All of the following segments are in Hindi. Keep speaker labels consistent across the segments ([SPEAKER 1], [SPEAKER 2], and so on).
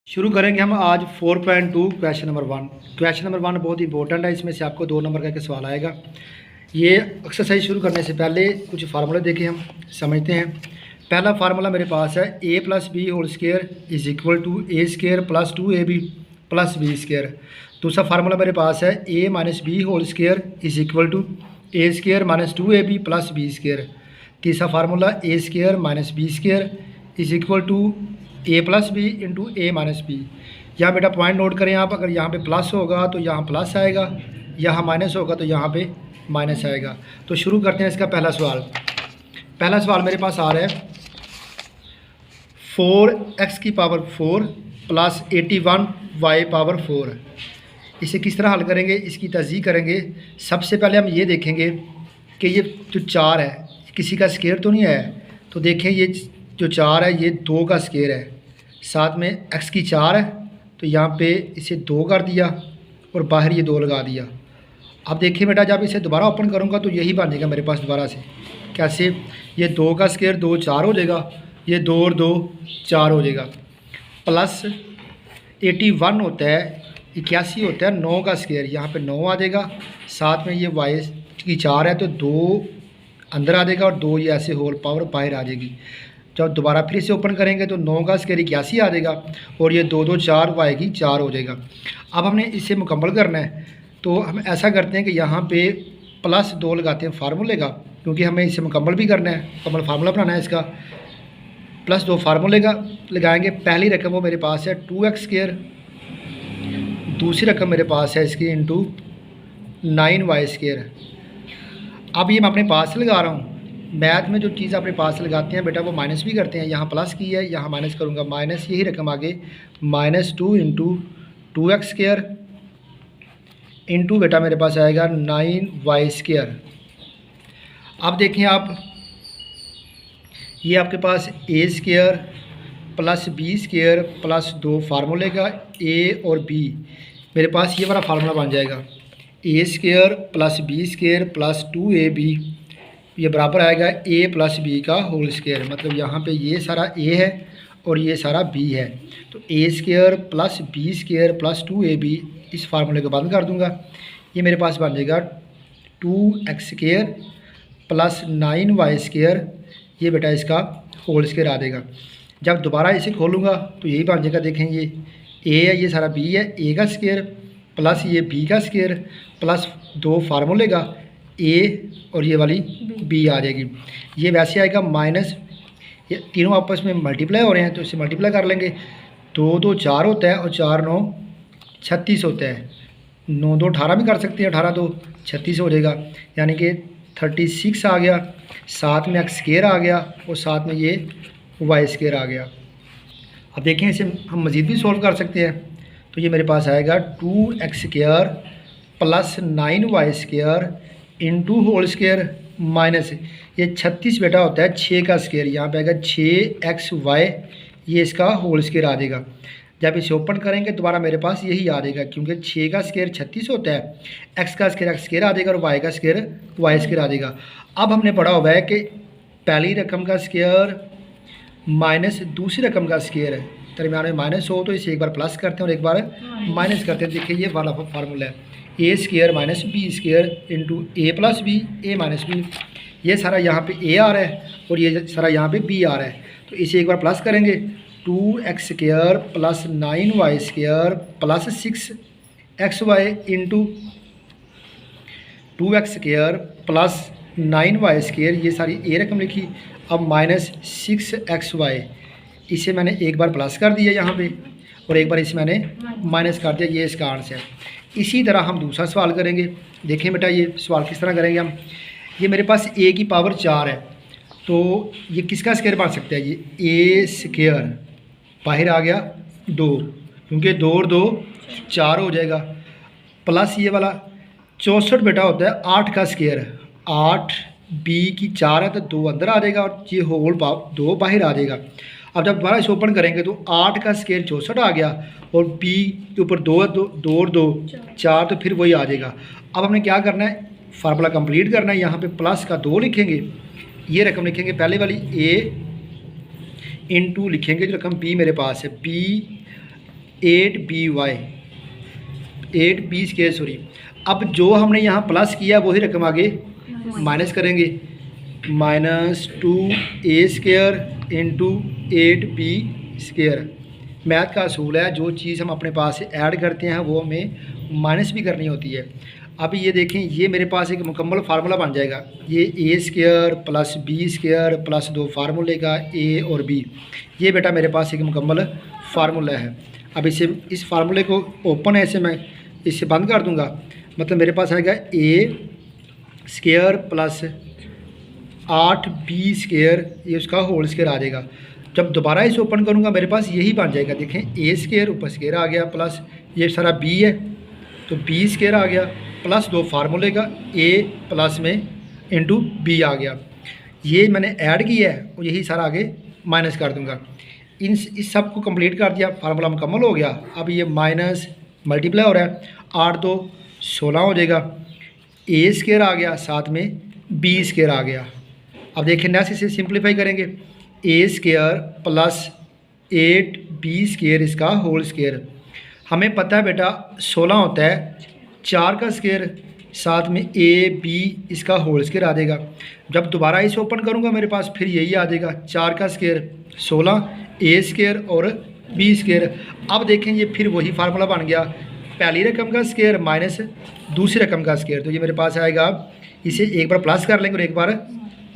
[SPEAKER 1] शुरू करेंगे हम आज 4.2 क्वेश्चन नंबर 1। क्वेश्चन नंबर 1 बहुत इंपॉर्टेंट है। इसमें से आपको 2 नंबर का एक सवाल आएगा। ये एक्सरसाइज शुरू करने से पहले कुछ फार्मूले देखें, हम समझते हैं। पहला फार्मूला मेरे पास है a + b whole square is equal to a square plus 2ab plus b square. दूसरा फार्मूला मेरे पास है a - b whole square is equal to a square minus 2ab plus b square. तीसरा formula a square minus b square is equal to a plus b into a minus b. यहाँ बेटा पॉइंट नोट करें आप, अगर यहाँ पे प्लस होगा तो यहाँ प्लस आएगा, यहाँ माइनस होगा तो यहाँ पे माइनस आएगा। तो शुरू करते हैं इसका पहला सवाल। पहला सवाल मेरे पास आ रहा है 4x की पावर 4 प्लस 81 y पावर 4। इसे किस तरह हल करेंगे, इसकी तस्दीक करेंगे। सबसे पहले हम ये देखेंगे कि ये जो 4 है किसी का स्क्वायर तो नहीं है। तो देखें ये जो 4 है ये 2 का स्क्वायर है, साथ में x की 4 है तो यहाँ पे इसे 2 कर दिया और बाहर ये 2 लगा दिया। अब देखिए बेटा जब इसे दोबारा ओपन करूँगा तो यही बनेगा मेरे पास दोबारा से। कैसे, ये 2 का स्क्वायर 2 4 हो जाएगा, ये 2 और 2 4 हो जाएगा। प्लस 81 होता है, 81 होता है 9 का स्क्वायर, यहाँ पे 9 आ जाएगा। साथ में ये y की 4 है तो 2 अंदर आ जाएगा और 2 ये ऐसे होल पावर बाहर आ जाएगी। जब दोबारा फिर से ओपन करेंगे तो 9 का स्क्वायर 81 आ जाएगा और ये 2 2 4 y की 4 हो जाएगा। अब हमने इसे मुकम्मल करना है तो हम ऐसा करते हैं कि यहाँ पे प्लस 2 लगाते हैं फार्मूले का, क्योंकि हमें इसे मुकम्मल भी करना है, मुकम्मल फार्मूला बनाना है इसका। प्लस 2 फार्मूले का लगाएंगे। पहली रकम वो मेरे पास है 2x स्क्वायर, दूसरी रकम मेरे पास है इसकी इंटू 9y स्क्वायर। अब ये मैं अपने पास से लगा रहा हूँ। मैथ में जो चीज़ अपने पास से लगाते हैं बेटा वो माइनस भी करते हैं। यहाँ प्लस की है, यहाँ माइनस करूँगा, माइनस यही रकम आगे -2 इंटू 2x स्क्वायर इंटू बेटा मेरे पास आएगा 9y स्क्वायर। अब देखें आप, ये आपके पास a square plus b square plus 2 फार्मूले का a और b, मेरे पास ये वाला फार्मूला बन जाएगा a square plus b square plus 2ab, ये बराबर आएगा a प्लस b का होल स्क्वायर। मतलब यहाँ पे ये सारा a है और ये सारा b है, तो a square plus b square plus 2ab, इस फार्मूले को बंद कर दूंगा। ये मेरे पास बन जाएगा 2x square plus 9y square, ये बेटा इसका होल स्क्वायर आ जाएगा। जब दोबारा इसे खोलूँगा तो यही बन जाएगा। देखें ये a है, ये सारा b है, a का स्क्वायर प्लस ये b का स्क्वायर प्लस 2 फार्मूले का a और ये वाली b आ जाएगी। ये वैसे आएगा माइनस, ये तीनों आपस में मल्टीप्लाई हो रहे हैं तो इसे मल्टीप्लाई कर लेंगे। 2 2 4 होता है और 4 9 36 होता है। 9 2 18 भी कर सकते हैं, 18 2 36 हो जाएगा, यानी कि 36 आ गया। साथ में x स्क्वायर आ गया और साथ में ये y स्क्वायर आ गया। अब देखें इसे हम मज़ीद भी सॉल्व कर सकते हैं। तो ये मेरे पास आएगा 2x square plus 9y square into whole square minus ये 36 बेटा होता है 6 का स्क्वायर, यहाँ पे आएगा 6xy, ये इसका होल स्क्वायर आ जाएगा। जब इसे ओपन करेंगे दोबारा मेरे पास यही आ जाएगा, क्योंकि 6 का स्क्वायर 36 होता है, x का स्क्वायर x स्क्वायर आ जाएगा और y का स्क्वायर y स्क्वायर आ जाएगा। अब हमने पढ़ा हुआ है कि पहली रकम का स्क्वायर माइनस दूसरी रकम का स्क्वायर है, दरमियान में माइनस हो तो इसे एक बार प्लस करते हैं और एक बार माइनस करते हैं। देखिए ये वाला फार्मूला है a square minus b square into a plus B a minus B. ये सारा यहाँ पे a आ रहा है और ये सारा यहाँ पे b आ रहा है, तो इसे एक बार प्लस करेंगे। 2x square plus 9y square plus 6xy into 2x square plus 9y square, ये सारी a रकम लिखी। अब माइनस 6xy, इसे मैंने एक बार प्लस कर दिया यहाँ पे और एक बार इसे मैंने माइनस कर दिया, ये इसका आंसर है। इसी तरह हम दूसरा सवाल करेंगे। देखें बेटा ये सवाल किस तरह करेंगे हम। ये मेरे पास a की पावर 4 है तो ये किसका स्क्वायर बन सकता है, ये a स्क्वायर बाहर आ गया 2, क्योंकि 2 और 2 4 हो जाएगा, प्लस ये वाला 64 बेटा होता है 8 का स्क्वायर, 8 b की 4 है तो 2 अंदर आ जाएगा और ये होल 2 बाहर आ जाएगा। अब जब दोबारा इसे ओपन करेंगे तो 8 का स्क्वायर 64 आ गया और b के ऊपर 2 और 2 4, तो फिर वही आ जाएगा। अब हमने क्या करना है, फार्मूला कंप्लीट करना है। यहाँ पे प्लस का 2 लिखेंगे, ये रकम लिखेंगे पहले वाली a इंटू लिखेंगे जो रकम b मेरे पास है, b 8b स्क्वायर सॉरी। अब जो हमने यहाँ प्लस किया वही रकम आगे माइनस करेंगे, -2a square into 8b square. Math का असूल है, जो चीज़ हम अपने पास से ऐड करते हैं वो हमें माइनस भी करनी होती है। अब ये देखें, ये मेरे पास एक मुकम्मल फार्मूला बन जाएगा। ये a square plus b square plus 2 फार्मूले का a और b, ये बेटा मेरे पास एक मुकम्मल फार्मूला है। अब इस फार्मूले को ओपन है, इसे मैं इससे बंद कर दूंगा, मतलब मेरे पास आएगा a square plus 8b square, ये उसका होल स्क्वायर आ जाएगा। जब दोबारा इसे ओपन करूंगा मेरे पास यही बन जाएगा। देखें, a स्क्वायर ऊपर स्क्वायर आ गया प्लस ये सारा b है तो b स्क्वायर आ गया प्लस 2 फार्मूले का a प्लस में इंटू b आ गया। ये मैंने ऐड किया है और यही सारा आगे माइनस कर दूंगा। इस सब को कंप्लीट कर दिया, फार्मूला मुकम्मल हो गया। अब ये माइनस मल्टीप्लाई हो रहा है, 8 2 16 हो जाएगा, a स्क्वायर आ गया साथ में b स्क्वायर आ गया। अब देखें नेक्स्ट इसे सिंप्लीफाई करेंगे, a square plus 8b square इसका होल स्क्वायर। हमें पता है बेटा 16 होता है 4 का स्क्वायर साथ में ab इसका होल स्क्वायर आ जाएगा। जब दोबारा इसे ओपन करूंगा मेरे पास फिर यही आ जाएगा, 4 का स्क्वायर 16 a स्क्वायर और b स्क्वायर। अब देखें ये फिर वही फार्मूला बन गया, पहली रकम का स्क्वायर माइनस दूसरी रकम का स्क्वायर। तो ये मेरे पास आएगा, इसे एक बार प्लस कर लेंगे और एक बार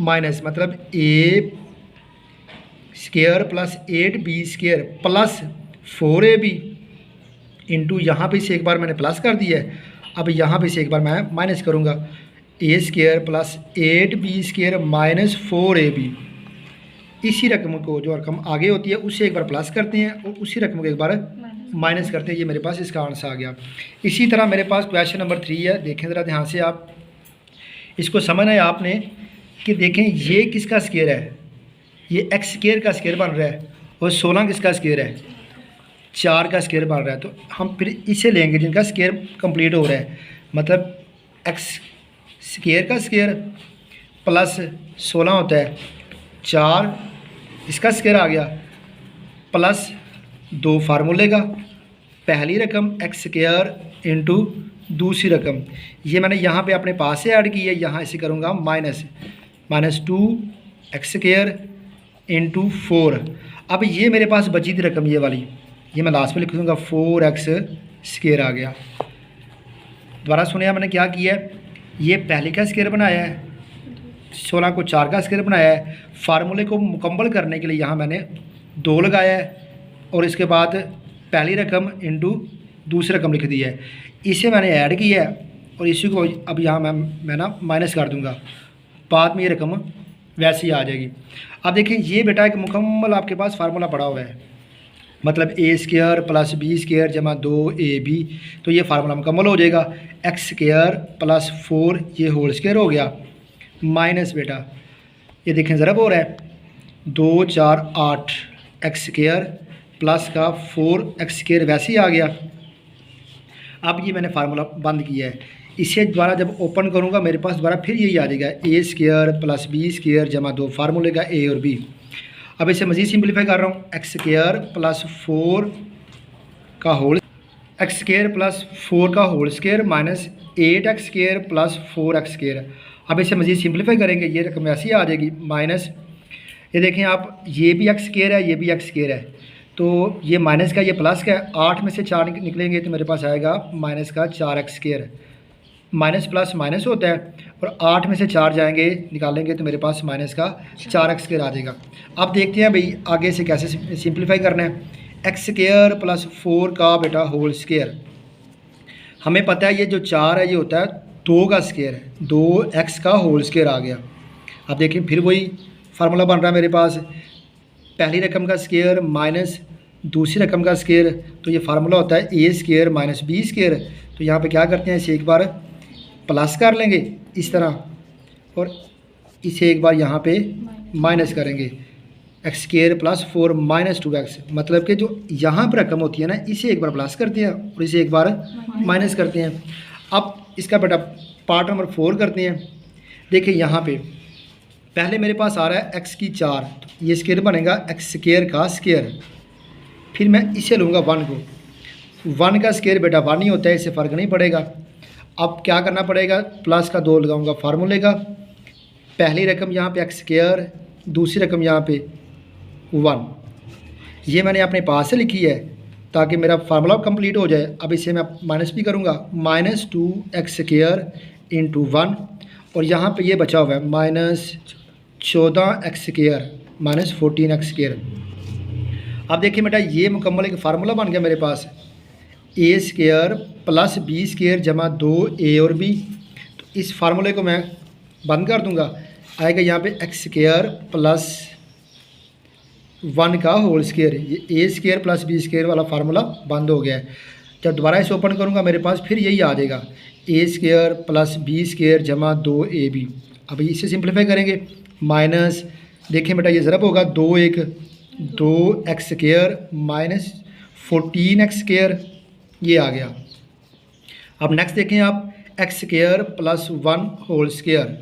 [SPEAKER 1] माइनस, मतलब a square plus 8b square plus 4ab into यहाँ पे इसे एक बार मैंने प्लस कर दिया है, अब यहाँ पे इसे एक बार मैं माइनस करूँगा, a square plus 8b square minus 4ab। इसी रकम को, जो रकम आगे होती है उससे एक बार प्लस करते हैं और उसी रकम को एक बार माइनस करते हैं। ये मेरे पास इसका आंसर आ गया। इसी तरह मेरे पास क्वेश्चन नंबर 3 है, देखें ज़रा ध्यान से, आप इसको समझना है आपने कि देखें ये किसका स्क्वायर है, ये x स्क्वायर का स्क्वायर बन रहा है और 16 किसका स्क्वायर है, 4 का स्क्वायर बन रहा है। तो हम फिर इसे लेंगे जिनका स्क्वायर कंप्लीट हो रहा है, मतलब x स्क्वायर का स्क्वायर प्लस 16 होता है 4, इसका स्क्वायर आ गया प्लस 2 फार्मूले का, पहली रकम x स्क्वायर इंटू दूसरी रकम। ये मैंने यहाँ पे अपने पास से ऐड की है, यहाँ इसे करूँगा माइनस 2 x स्क्वायर इंटू 4। अब ये मेरे पास बची थी रकम ये वाली, ये मैं लास्ट में लिख दूँगा 4x स्क्वायर आ गया। दोबारा सुनिए मैंने क्या किया है, ये पहले का स्क्वायर बनाया है, 16 को 4 का स्क्वायर बनाया है। फार्मूले को मुकम्मल करने के लिए यहाँ मैंने 2 लगाया है और इसके बाद पहली रकम इंटू दूसरी रकम लिख दी है, इसे मैंने ऐड किया है और इसी को अब यहाँ मैं ना माइनस कर दूँगा, बाद में ये रकम वैसे ही आ जाएगी। अब देखिए ये बेटा एक मुकम्मल आपके पास फार्मूला पड़ा हुआ है, मतलब a square plus b square जमा 2ab, तो ये फार्मूला मुकम्मल हो जाएगा। x स्क्वायर प्लस 4 ये होल स्क्वायर हो गया, माइनस बेटा ये देखें ज़रब हो रहा है 2 4 8 x स्क्वायर प्लस का 4x स्क्वायर वैसे ही आ गया। अब ये मैंने फार्मूला बंद किया है, इसे दोबारा जब ओपन करूँगा मेरे पास दोबारा फिर यही आ जाएगा, a square plus b square जमा 2 फार्मूले का a और b। अब इसे मज़ीद सिंप्लीफाई कर रहा हूँ, x स्क्वायर प्लस 4 का होल x स्क्वायर प्लस 4 का whole square minus 8x square plus 4x square. अब इसे मज़ीद सिंप्लीफाई करेंगे, ये रकम ऐसी आ जाएगी माइनस, ये देखें आप, ये भी x स्क्वायर है ये भी x स्क्वायर है, तो ये माइनस का ये प्लस का है, 8 में से 4 निकलेंगे तो मेरे पास आएगा माइनस का 4x square. Minus plus minus होता है और 8 में से 4 जाएंगे निकालेंगे तो मेरे पास माइनस का 4x स्क्वायर आ जाएगा। अब देखते हैं भाई आगे से कैसे सिंप्लीफाई करना है। x स्क्वायर प्लस 4 का बेटा होल स्क्वायर, हमें पता है ये जो 4 है ये होता है 2 का स्क्वायर है, 2x का होल स्क्वायर आ गया। अब देखिए फिर वही फार्मूला बन रहा है मेरे पास, पहली रकम का स्क्वायर माइनस दूसरी रकम का स्क्वायर, तो ये फार्मूला होता है a square minus b square. तो यहाँ पे क्या करते हैं, इसे एक बार प्लस कर लेंगे इस तरह और इसे एक बार यहाँ पे माइनस करेंगे, x square plus 4 minus 2x, मतलब कि जो यहाँ पर रकम होती है ना इसे एक बार प्लस करते हैं और इसे एक बार माइनस करते हैं। अब इसका बेटा पार्ट नंबर 4 करते हैं। देखिए यहाँ पे पहले मेरे पास आ रहा है x की 4, तो ये स्क्वायर बनेगा x स्क्वायर का स्क्वायर, फिर मैं इसे लूँगा 1 को, 1 का स्केयर बेटा 1 ही होता है, इससे फ़र्क नहीं पड़ेगा। अब क्या करना पड़ेगा, प्लस का 2 लगाऊंगा फार्मूले का। पहली रकम यहाँ पे एक्स स्केयर, दूसरी रकम यहाँ पे 1। ये मैंने अपने पास से लिखी है ताकि मेरा फार्मूला कंप्लीट हो जाए। अब इसे मैं माइनस भी करूँगा, -2 एक्स स्केयर इंटू 1, और यहाँ पे ये बचा हुआ है -14 एक्स स्केयर -14 एक्स स्केयर। अब देखिए बेटा ये मुकम्मल एक फार्मूला बन गया मेरे पास, ए स्केयर प्लस बी स्केयर जमा 2a और b। तो इस फार्मूले को मैं बंद कर दूंगा, आएगा यहाँ पे एक्स स्केयर प्लस 1 का होल स्केयर। ये a square plus b square वाला फार्मूला बंद हो गया है। जब दोबारा इसे ओपन करूँगा मेरे पास फिर यही आ जाएगा, ए स्केयर प्लस बी स्केयर जमा 2ab। अब इसे सिंप्लीफाई करेंगे, माइनस देखें बेटा ये ज़रब होगा, 2 एक्स स्केयर -14 एक्स स्केयर, ये आ गया। अब नेक्स्ट देखें आप, X square plus 1 whole square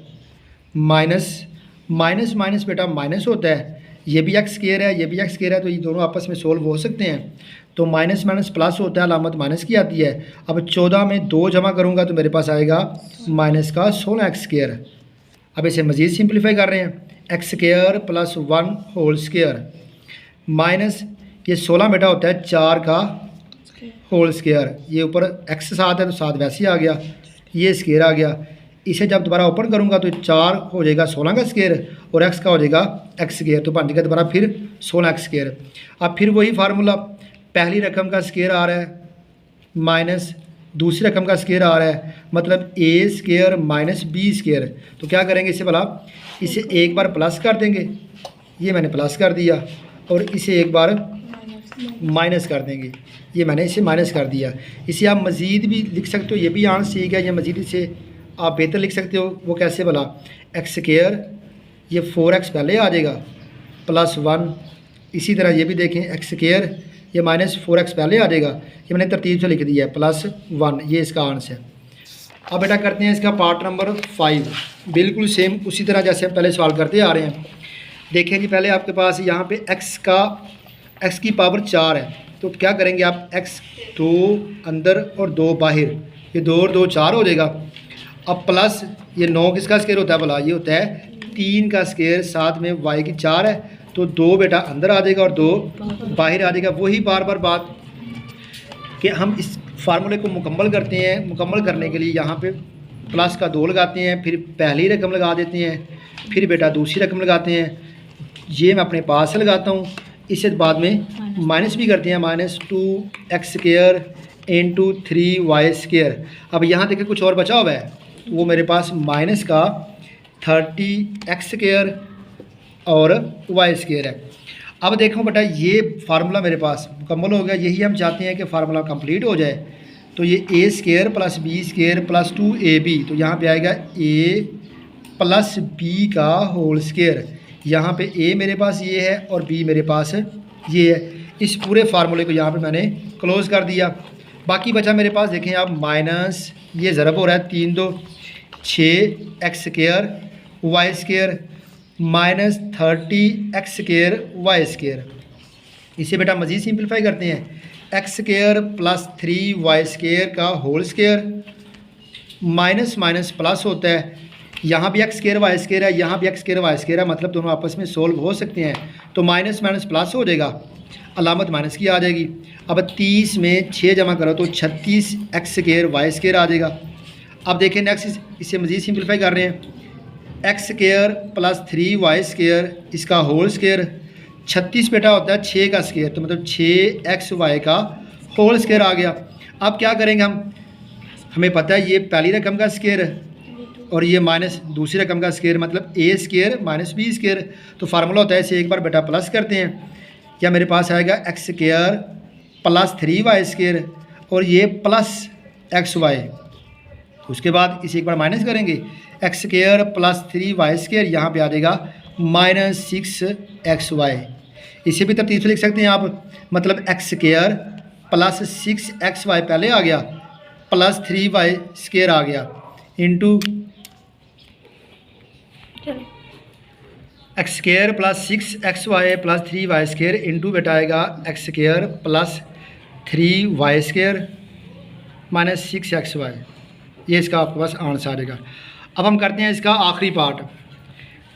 [SPEAKER 1] minus minus बेटा माइनस होता है, ये भी एक्स स्केयर है ये भी एक्स स्केयर है, तो ये दोनों आपस में सोल्व हो सकते हैं। तो माइनस माइनस प्लस होता है, अलामत माइनस की आती है। अब 14 में 2 जमा करूँगा तो मेरे पास आएगा माइनस का 16 एक्स स्केयर। अब इसे मज़ीद सिंप्लीफाई कर रहे हैं, x square plus 1 whole square minus ये 16 बेटा होता है 4 का होल स्केयर। ये ऊपर एक्स साथ है तो साथ वैसे ही आ गया, ये स्केयर आ गया। इसे जब दोबारा ओपन करूँगा तो 4 हो जाएगा 16 का स्केयर और एक्स का हो जाएगा एक्स स्केयर, तो बन जाएगा दोबारा फिर 16 एक्स स्केयर। अब फिर वही फार्मूला, पहली रकम का स्केयर आ रहा है माइनस दूसरी रकम का स्केयर आ रहा है, मतलब ए स्केयर माइनस बी स्केयर। तो क्या करेंगे इसे भला, इसे एक बार प्लस कर देंगे, ये मैंने प्लस कर दिया, और इसे एक बार माइनस कर देंगे, ये मैंने इसे माइनस कर दिया। इसे आप मज़ीद भी लिख सकते हो, ये भी आंसर ठीक है, या मज़ीद इसे आप बेहतर लिख सकते हो। वो कैसे भला, एक्स स्केयर ये 4x पहले आ जाएगा प्लस 1, इसी तरह ये भी देखें एक्स स्केयर ये -4x पहले आ जाएगा, ये मैंने तरतीब से लिख दिया है प्लस 1, ये इसका आंसर है। अब बेटा करते हैं इसका पार्ट नंबर 5, बिल्कुल सेम उसी तरह जैसे हम पहले सवाल करते आ रहे हैं। देखें जी, पहले आपके पास यहाँ पे x की पावर 4 है, तो क्या करेंगे आप, x 2 अंदर और 2 बाहर, ये 2 और 2 4 हो जाएगा। अब प्लस ये 9 किसका स्केयर होता है भला, ये होता है 3 का स्केयर, साथ में y की 4 है, तो 2 बेटा अंदर आ जाएगा और 2 बाहर आ जाएगा। वही बार बार बात कि हम इस फार्मूले को मुकम्मल करते हैं, मुकम्मल करने के लिए यहाँ पे प्लस का 2 लगाते हैं, फिर पहली रकम लगा देते हैं, फिर बेटा दूसरी रकम लगाते हैं, ये मैं अपने पास से लगाता हूँ, इससे बाद में माइनस भी करते हैं, -2 x square into 3y square. अब यहाँ देखिए कुछ और बचा हुआ है, वो मेरे पास माइनस का 30 एक्स स्केयर और y स्केयर है। अब देखो बेटा ये फार्मूला मेरे पास मुकम्मल हो गया, यही हम चाहते हैं कि फार्मूला कंप्लीट हो जाए। तो ये a square plus b square plus 2ab, तो यहाँ पे आएगा a प्लस b का होल स्केयर। यहाँ पे a मेरे पास ये है और b मेरे पास ये है। इस पूरे फार्मूले को यहाँ पे मैंने क्लोज़ कर दिया। बाकी बचा मेरे पास देखें आप माइनस ये ज़रब हो रहा है 3 2 6 x square y square -30 x square y square. इसे बेटा मज़ीद सिंप्लीफाई करते हैं, x square plus 3y square का whole square minus minus plus होता है, यहाँ भी एक्स स्केयर वाई स्केयर है, यहाँ भी एक्स स्केयर वाई स्केयर है, मतलब दोनों आपस में सोल्व हो सकते हैं। तो माइनस माइनस प्लस हो जाएगा, अलामत माइनस की आ जाएगी। अब 30 में 6 जमा करो तो 36 एक्स स्केयर वाई स्केयर आ जाएगा। अब देखें नेक्स्ट, इसे मज़ीद सिंप्लीफाई कर रहे हैं, x square plus 3y square इसका होल स्केयर, 36 बेटा होता है 6 का स्केयर, तो मतलब 6xy का होल स्केयर आ गया। अब क्या करेंगे हम, हमें पता है ये पहली रकम का स्केयर है और ये माइनस दूसरी रकम का स्केयर, मतलब a square minus b square. तो फार्मूला होता है इसे एक बार बेटा प्लस करते हैं, या मेरे पास आएगा x square plus 3y square और ये प्लस xy। उसके बाद इसे एक बार माइनस करेंगे, x square plus 3y square, यहाँ पे आ जाएगा -6xy। इसे भी तरतीब से लिख सकते हैं आप, मतलब एक्स स्केयर प्लस 6xy पहले आ गया प्लस 3y स्केयर आ गया into x square plus 6xy plus 3y square into बेटा आएगा x square plus 3y² minus 6xy। ये इसका आपके पास आंसर आ जाएगा। अब हम करते हैं इसका आखिरी पार्ट,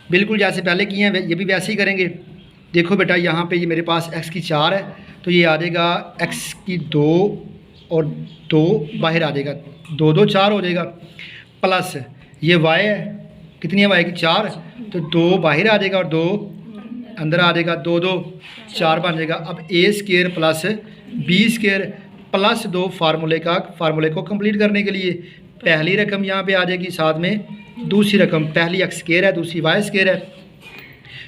[SPEAKER 1] बिल्कुल जैसे पहले किए हैं ये भी वैसे ही करेंगे। देखो बेटा यहाँ पे ये मेरे पास x की 4 है तो ये आ जाएगा x की 2 और 2 बाहर आ जाएगा, 2 2 4 हो जाएगा, प्लस ये y है, कितनी है y की 4, तो 2 बाहर आ जाएगा और 2 अंदर आ जाएगा, 2 2 4 बन जाएगा। अब a² प्लस b² प्लस 2 फार्मूले को कंप्लीट करने के लिए पहली रकम यहाँ पे आ जाएगी, साथ में दूसरी रकम, पहली x² है दूसरी y² है।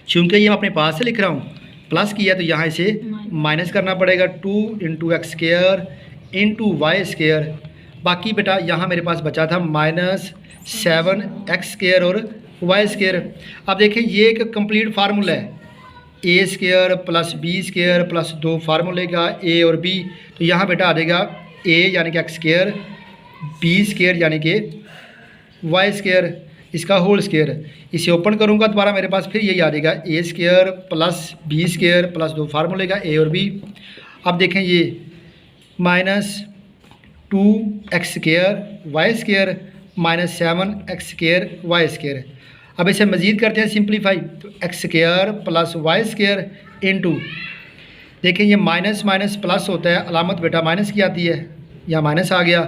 [SPEAKER 1] चूँकि ये मैं अपने पास से लिख रहा हूँ, प्लस किया तो यहाँ इसे माइनस करना पड़ेगा, 2 × x² × y²। बाकी बेटा यहाँ मेरे पास बचा था -7x² और y²। अब देखिए ये एक कंप्लीट फार्मूला है, a² प्लस b² प्लस 2 फार्मूले का a और b, तो यहाँ बेटा आ जाएगा a यानी कि x², b² यानी कि y², इसका होल स्क्वायर। इसे ओपन करूँगा दोबारा मेरे पास फिर यही आ जाएगा a² प्लस b² प्लस 2 फार्मूले का a और b। अब देखें ये -2x² y² minus 7x² y²। अब इसे मज़ीद करते हैं सिंप्लीफाई, तो x² प्लस y² इंटू, देखें ये माइनस माइनस प्लस होता है, अलामत बेटा माइनस की आती है, यहाँ माइनस आ गया,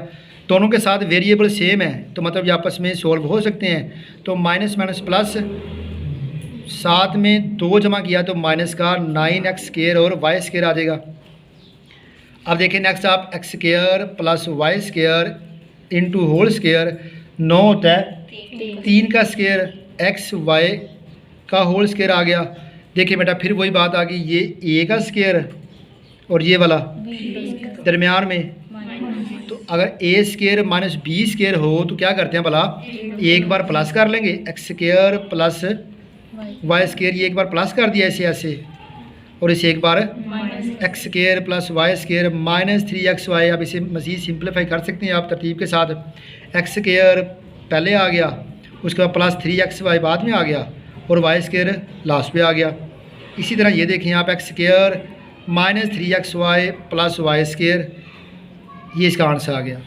[SPEAKER 1] दोनों के साथ वेरिएबल सेम है तो मतलब ये आपस में सॉल्व हो सकते हैं। तो माइनस माइनस प्लस, साथ में 2 जमा किया तो माइनस का 9x² और y² आ जाएगा। अब देखें नेक्स्ट आप x² plus y² into whole square, 9 होता है 3 का स्क्वायर, x y का होल स्क्वायर आ गया। देखिए बेटा फिर वही बात आ गई, ये a का स्क्वायर और ये वाला दरमियान में, तो अगर a² माइनस b² हो तो क्या करते हैं भला, एक बार प्लस कर लेंगे, x² प्लस y², ये एक बार प्लस कर दिया ऐसे ऐसे, और इसे एक बार x² plus y² minus 3xy। अब इसे मज़ीद सिंप्लीफाई कर सकते हैं आप तरतीब के साथ, x² पहले आ गया, उसके बाद प्लस 3xy बाद में आ गया और y² लास्ट पे आ गया। इसी तरह ये देखें आप x² minus 3xy plus y², ये इसका आंसर आ गया।